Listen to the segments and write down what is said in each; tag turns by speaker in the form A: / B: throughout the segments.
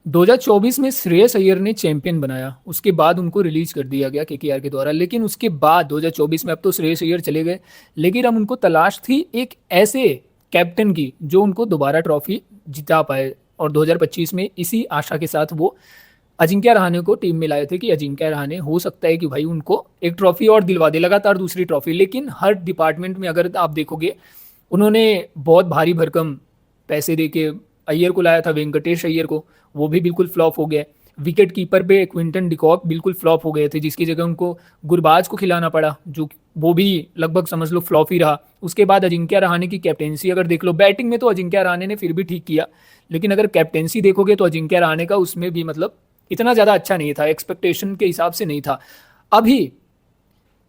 A: 2024 में श्रेयस अय्यर ने चैंपियन बनाया, उसके बाद उनको रिलीज कर दिया गया केकेआर के द्वारा। लेकिन उसके बाद 2024 में अब तो श्रेयस अय्यर चले गए, लेकिन अब उनको तलाश थी एक ऐसे कैप्टन की जो उनको दोबारा ट्रॉफी जिता पाए। और 2025 में इसी आशा के साथ वो अजिंक्य रहाणे को टीम में लाए थे कि अजिंक्य रहाणे हो सकता है कि भाई उनको एक ट्रॉफी और दिलवा दे, लगातार दूसरी ट्रॉफी। लेकिन हर डिपार्टमेंट में अगर आप देखोगे, उन्होंने बहुत भारी भरकम पैसे दे के अय्यर को लाया था, वेंकटेश अय्यर को, वो भी बिल्कुल फ्लॉप हो गया। विकेट कीपर पे क्विंटन डिकॉक बिल्कुल फ्लॉप हो गए थे, जिसकी जगह उनको गुरबाज को खिलाना पड़ा, जो वो भी लगभग समझ लो फ्लॉप ही रहा। उसके बाद अजिंक्य रहाणे की कैप्टेंसी अगर देख लो, बैटिंग में तो अजिंक्य रहाणे ने फिर भी ठीक किया, लेकिन अगर कैप्टेंसी देखोगे तो अजिंक्य रहाणे का उसमें भी मतलब इतना ज़्यादा अच्छा नहीं था, एक्सपेक्टेशन के हिसाब से नहीं था। अभी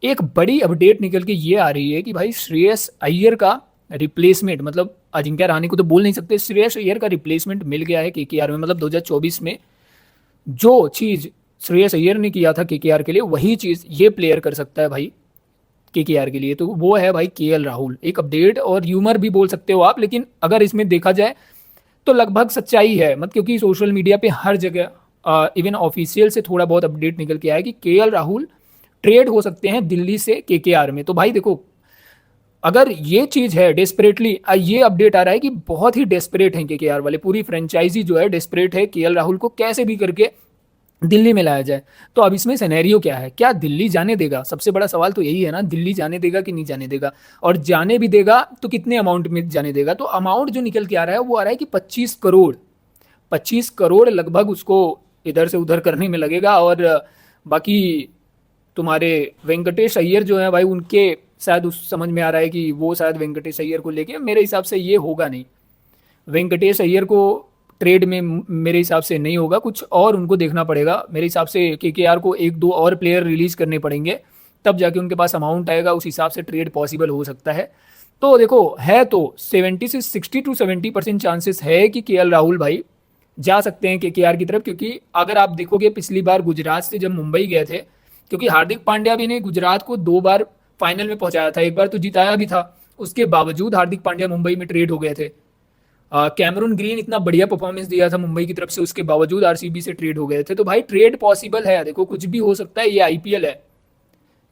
A: एक बड़ी अपडेट निकल के ये आ रही है कि भाई श्रेयस अय्यर का रिप्लेसमेंट, मतलब अजिंक्य रहाणे को तो बोल नहीं सकते, श्रेयस अय्यर का रिप्लेसमेंट मिल गया है केकेआर में। मतलब 2024 में जो चीज़ श्रेयस अय्यर ने किया था केकेआर के लिए, वही चीज़ ये प्लेयर कर सकता है भाई केकेआर के लिए। तो वो है भाई केएल राहुल। एक अपडेट और ह्यूमर भी बोल सकते हो आप, लेकिन अगर इसमें देखा जाए तो लगभग सच्चाई है। मत क्योंकि सोशल मीडिया पे हर जगह इवन ऑफिशियल से थोड़ा बहुत अपडेट निकल के आया कि केएल राहुल ट्रेड हो सकते हैं दिल्ली से केकेआर में। तो भाई देखो, अगर ये चीज़ है डेस्परेटली, ये अपडेट आ रहा है कि बहुत ही डेस्परेट हैं केकेआर वाले, पूरी फ्रेंचाइजी जो है डेस्परेट है केएल राहुल को कैसे भी करके दिल्ली में लाया जाए। तो अब इसमें सिनेरियो क्या है, क्या दिल्ली जाने देगा? सबसे बड़ा सवाल तो यही है ना, दिल्ली जाने देगा कि नहीं जाने देगा, और जाने भी देगा तो कितने अमाउंट में जाने देगा। तो अमाउंट जो निकल के आ रहा है वो आ रहा है कि 25 करोड़, 25 करोड़ लगभग उसको इधर से उधर करने में लगेगा। और बाकी तुम्हारे वेंकटेश अय्यर जो है भाई, उनके शायद उस समझ में आ रहा है कि वो शायद वेंकटेश अय्यर को लेके, मेरे हिसाब से ये होगा नहीं। वेंकटेश अय्यर को ट्रेड में मेरे हिसाब से नहीं होगा, कुछ और उनको देखना पड़ेगा। मेरे हिसाब से केकेआर को एक दो और प्लेयर रिलीज करने पड़ेंगे, तब जाके उनके पास अमाउंट आएगा, उस हिसाब से ट्रेड पॉसिबल हो सकता है। तो देखो, है तो 70 से 60 to 70% चांसेस है कि केएल राहुल भाई जा सकते हैं केकेआर की तरफ। क्योंकि अगर आप देखोगे पिछली बार गुजरात से जब मुंबई गए थे, क्योंकि हार्दिक पांड्या भी ने गुजरात को 2 बार फाइनल में पहुंचाया था, एक बार तो जिताया भी था, उसके बावजूद हार्दिक पांड्या मुंबई में ट्रेड हो गए थे। कैमरून ग्रीन इतना बढ़िया परफॉर्मेंस दिया था मुंबई की तरफ से, उसके बावजूद आरसीबी से ट्रेड हो गए थे। तो भाई ट्रेड पॉसिबल है, देखो कुछ भी हो सकता है, ये आईपीएल है,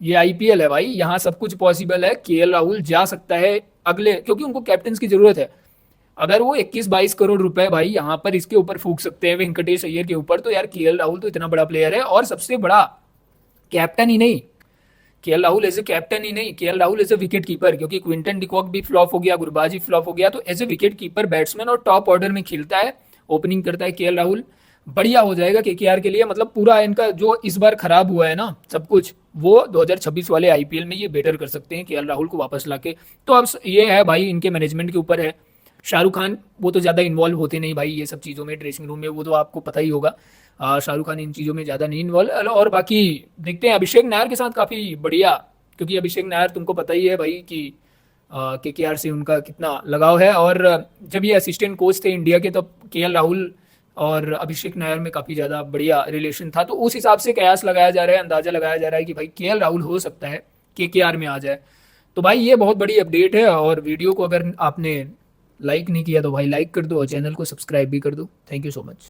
A: ये आईपीएल है भाई, यहाँ सब कुछ पॉसिबल है। केएल राहुल जा सकता है अगले, क्योंकि उनको कैप्टन की जरूरत है। अगर वो 21-22 करोड़ रुपए भाई यहाँ पर इसके ऊपर फूक सकते हैं वेंकटेश अय्यर के ऊपर, तो यार केएल राहुल तो इतना बड़ा प्लेयर है। और सबसे बड़ा, कैप्टन ही नहीं, KL Rahul as a captain ही नहीं, KL Rahul as a wicket keeper, क्योंकि क्विंटन डिकॉक भी फ्लॉप हो गया, गुरबाज भी फ्लॉप हो गया, तो as a wicket keeper, batsman और टॉप ऑर्डर में खेलता है, ओपनिंग करता है केएल राहुल। बढ़िया हो जाएगा केकेआर के लिए। मतलब पूरा इनका जो इस बार खराब हुआ है ना सब कुछ, वो 2026 वाले आईपीएल में ये बेटर कर सकते हैं केएल राहुल को वापस लाके। तो अब ये है भाई इनके मैनेजमेंट के ऊपर है। शाहरुख खान वो तो ज़्यादा इन्वॉल्व होते नहीं भाई ये सब चीज़ों में, ड्रेसिंग रूम में, वो तो आपको पता ही होगा। शाहरुख खान इन चीज़ों में ज़्यादा नहीं इन्वॉल्व। और बाकी देखते हैं अभिषेक नायर के साथ काफ़ी बढ़िया, क्योंकि अभिषेक नायर तुमको पता ही है भाई कि केकेआर से उनका कितना लगाव है। और जब ये असिस्टेंट कोच थे इंडिया के, तब केएल राहुल और अभिषेक नायर में काफ़ी ज़्यादा बढ़िया रिलेशन था। तो उस हिसाब से कयास लगाया जा रहा है, अंदाज़ा लगाया जा रहा है कि भाई केएल राहुल हो सकता है केकेआर में आ जाए। तो भाई ये बहुत बड़ी अपडेट है। और वीडियो को अगर आपने लाइक नहीं किया तो भाई लाइक कर दो, और चैनल को सब्सक्राइब भी कर दो। Thank you so much.